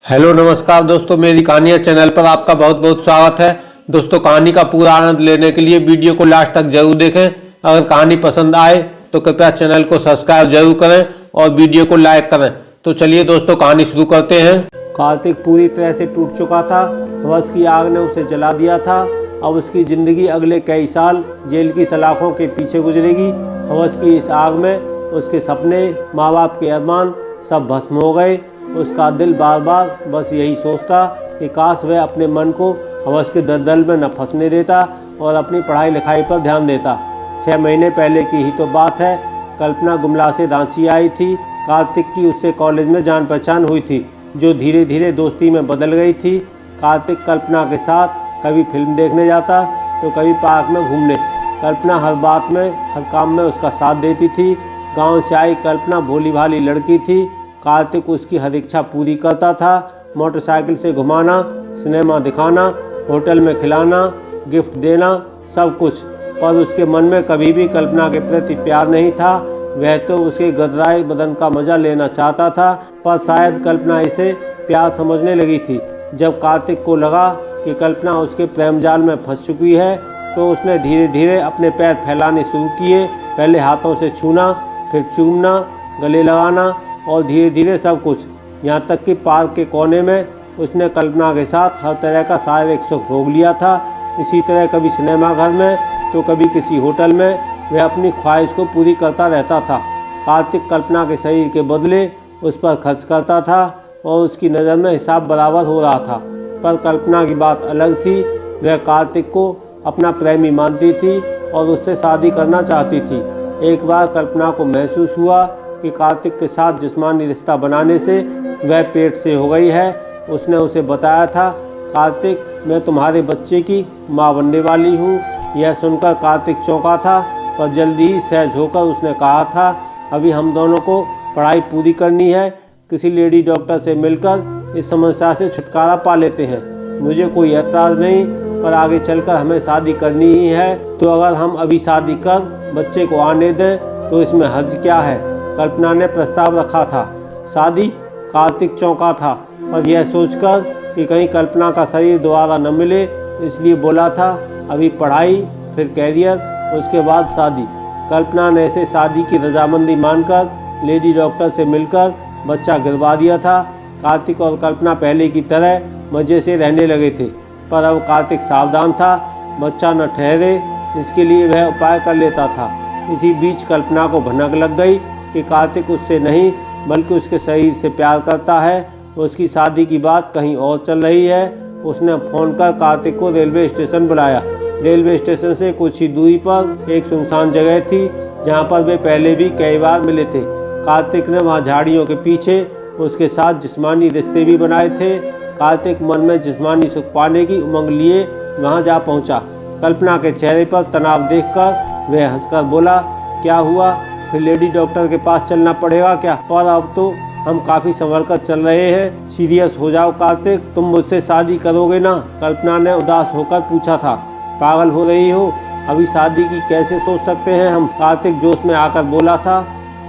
Hello नमस्कार दोस्तों, मेरी कहानियाँ चैनल पर आपका बहुत बहुत स्वागत है। दोस्तों, कहानी का पूरा आनंद लेने के लिए वीडियो को लास्ट तक जरूर देखें। अगर कहानी पसंद आए तो कृपया चैनल को सब्सक्राइब जरूर करें और वीडियो को लाइक करें। तो चलिए दोस्तों, कहानी शुरू करते हैं। कार्तिक पूरी तरह से टूट चुका था। हवस की आग ने उसे जला दिया था। अब उसकी ज़िंदगी अगले कई साल जेल की सलाखों के पीछे गुजरेगी। हवस की इस आग में उसके सपने, माँ बाप के अरमान सब भस्म हो गए। उसका दिल बार बार बस यही सोचता कि काश वह अपने मन को हवस के दलदल में न फंसने देता और अपनी पढ़ाई लिखाई पर ध्यान देता। 6 महीने पहले की ही तो बात है। कल्पना गुमला से रांची आई थी। कार्तिक की उससे कॉलेज में जान पहचान हुई थी, जो धीरे धीरे दोस्ती में बदल गई थी। कार्तिक कल्पना के साथ कभी फिल्म देखने जाता तो कभी पार्क में घूमने। कल्पना हर बात में, हर काम में उसका साथ देती थी। गाँव से आई कल्पना भोली भाली लड़की थी। कार्तिक उसकी हर इच्छा पूरी करता था। मोटरसाइकिल से घुमाना, सिनेमा दिखाना, होटल में खिलाना, गिफ्ट देना, सब कुछ। पर उसके मन में कभी भी कल्पना के प्रति प्यार नहीं था। वह तो उसके गदराए बदन का मजा लेना चाहता था, पर शायद कल्पना इसे प्यार समझने लगी थी। जब कार्तिक को लगा कि कल्पना उसके प्रेम जाल में फंस चुकी है, तो उसने धीरे धीरे अपने पैर फैलाने शुरू किए। पहले हाथों से छूना, फिर चूमना, गले लगाना और धीरे धीरे सब कुछ। यहाँ तक कि पार्क के कोने में उसने कल्पना के साथ हर तरह का शारीरिक सुख भोग लिया था। इसी तरह कभी सिनेमा घर में तो कभी किसी होटल में वह अपनी ख्वाहिश को पूरी करता रहता था। कार्तिक कल्पना के शरीर के बदले उस पर खर्च करता था और उसकी नज़र में हिसाब बराबर हो रहा था। पर कल्पना की बात अलग थी। वह कार्तिक को अपना प्रेमी मानती थी और उससे शादी करना चाहती थी। एक बार कल्पना को महसूस हुआ कि कार्तिक के साथ जिस्मानी रिश्ता बनाने से वह पेट से हो गई है। उसने उसे बताया था, कार्तिक, मैं तुम्हारे बच्चे की माँ बनने वाली हूँ। यह सुनकर कार्तिक चौंका था, पर जल्दी ही सहज होकर उसने कहा था, अभी हम दोनों को पढ़ाई पूरी करनी है। किसी लेडी डॉक्टर से मिलकर इस समस्या से छुटकारा पा लेते हैं। मुझे कोई एतराज़ नहीं, पर आगे चलकर हमें शादी करनी ही है। तो अगर हम अभी शादी कर बच्चे को आने दें तो इसमें हर्ज क्या है? कल्पना ने प्रस्ताव रखा था। शादी? कार्तिक चौंका था, पर यह सोचकर कि कहीं कल्पना का शरीर दोबारा न मिले, इसलिए बोला था, अभी पढ़ाई, फिर कैरियर, उसके बाद शादी। कल्पना ने ऐसे शादी की रजामंदी मानकर लेडी डॉक्टर से मिलकर बच्चा गिरवा दिया था। कार्तिक और कल्पना पहले की तरह मज़े से रहने लगे थे, पर अब कार्तिक सावधान था, बच्चा न ठहरे, इसके लिए वह उपाय कर लेता था। इसी बीच कल्पना को भनक लग गई कि कार्तिक उससे नहीं बल्कि उसके शरीर से प्यार करता है। उसकी शादी की बात कहीं और चल रही है। उसने फ़ोन कर कार्तिक को रेलवे स्टेशन बुलाया। रेलवे स्टेशन से कुछ ही दूरी पर एक सुनसान जगह थी, जहां पर वे पहले भी कई बार मिले थे। कार्तिक ने वहां झाड़ियों के पीछे उसके साथ जिस्मानी रिश्ते भी बनाए थे। कार्तिक मन में जिस्मानी सुख पाने की उमंग लिए वहाँ जा पहुँचा। कल्पना के चेहरे पर तनाव देखकर वह हंसकर बोला, क्या हुआ? फिर लेडी डॉक्टर के पास चलना पड़ेगा क्या? और अब तो हम काफ़ी संभल कर चल रहे हैं। सीरियस हो जाओ कार्तिक, तुम मुझसे शादी करोगे ना? कल्पना ने उदास होकर पूछा था। पागल हो रही हो? अभी शादी की कैसे सोच सकते हैं हम? कार्तिक जोश में आकर बोला था।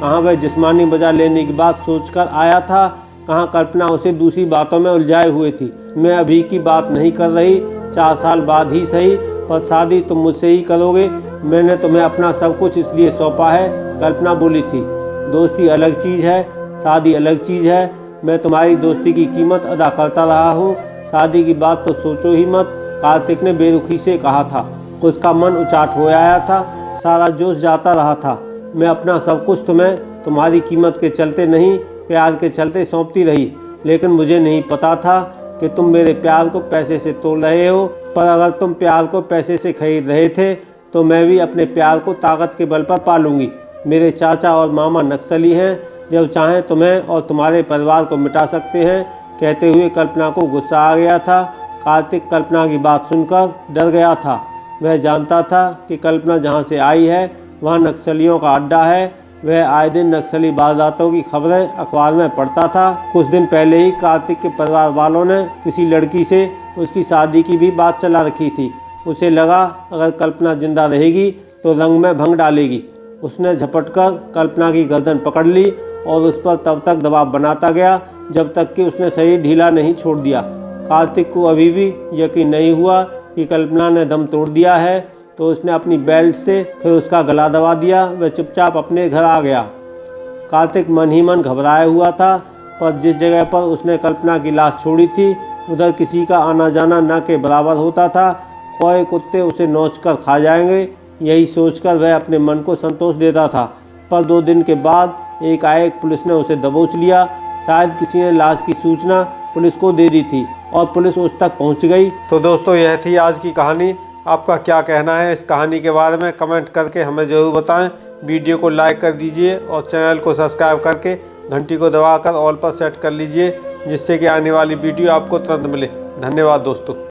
कहाँ वह जिस्मानी मजा लेने की बात सोचकर आया था, कहाँ कल्पना उसे दूसरी बातों में उलझाए हुए थी। मैं अभी की बात नहीं कर रही, 4 साल बाद ही सही, पर शादी तुम मुझसे ही करोगे। मैंने तुम्हें अपना सब कुछ इसलिए सौंपा है, कल्पना बोली थी। दोस्ती अलग चीज़ है, शादी अलग चीज़ है। मैं तुम्हारी दोस्ती की कीमत अदा करता रहा हूँ, शादी की बात तो सोचो ही मत, कार्तिक ने बेरुखी से कहा था। उसका मन उचाट हो आया था, सारा जोश जाता रहा था। मैं अपना सब कुछ तुम्हें तुम्हारी कीमत के चलते नहीं, प्यार के चलते सौंपती रही, लेकिन मुझे नहीं पता था कि तुम मेरे प्यार को पैसे से तोड़ रहे हो। पर अगर तुम प्यार को पैसे से खरीद रहे थे तो मैं भी अपने प्यार को ताकत के बल पर पालूंगी। मेरे चाचा और मामा नक्सली हैं, जब चाहें तुम्हें और तुम्हारे परिवार को मिटा सकते हैं। कहते हुए कल्पना को गुस्सा आ गया था। कार्तिक कल्पना की बात सुनकर डर गया था। वह जानता था कि कल्पना जहाँ से आई है वहाँ नक्सलियों का अड्डा है। वह आए दिन नक्सली वारदातों की खबरें अखबार में पढ़ता था। कुछ दिन पहले ही कार्तिक के परिवार वालों ने किसी लड़की से उसकी शादी की भी बात चला रखी थी। उसे लगा अगर कल्पना जिंदा रहेगी तो रंग में भंग डालेगी। उसने झपटकर कल्पना की गर्दन पकड़ ली और उस पर तब तक दबाव बनाता गया जब तक कि उसने शरीर ढीला नहीं छोड़ दिया। कार्तिक को अभी भी यकीन नहीं हुआ कि कल्पना ने दम तोड़ दिया है, तो उसने अपनी बेल्ट से फिर उसका गला दबा दिया। वह चुपचाप अपने घर आ गया। कार्तिक मन ही मन घबराया हुआ था, पर जिस जगह पर उसने कल्पना की लाश छोड़ी थी उधर किसी का आना जाना न के बराबर होता था। कोई कुत्ते उसे नोचकर खा जाएंगे, यही सोचकर वह अपने मन को संतोष देता था। पर 2 दिन के बाद एकाएक पुलिस ने उसे दबोच लिया। शायद किसी ने लाश की सूचना पुलिस को दे दी थी और पुलिस उस तक पहुंच गई। तो दोस्तों, यह थी आज की कहानी। आपका क्या कहना है इस कहानी के बारे में कमेंट करके हमें ज़रूर बताएं। वीडियो को लाइक कर दीजिए और चैनल को सब्सक्राइब करके घंटी को दबाकर ऑल पर सेट कर लीजिए, जिससे कि आने वाली वीडियो आपको तुरंत मिले। धन्यवाद दोस्तों।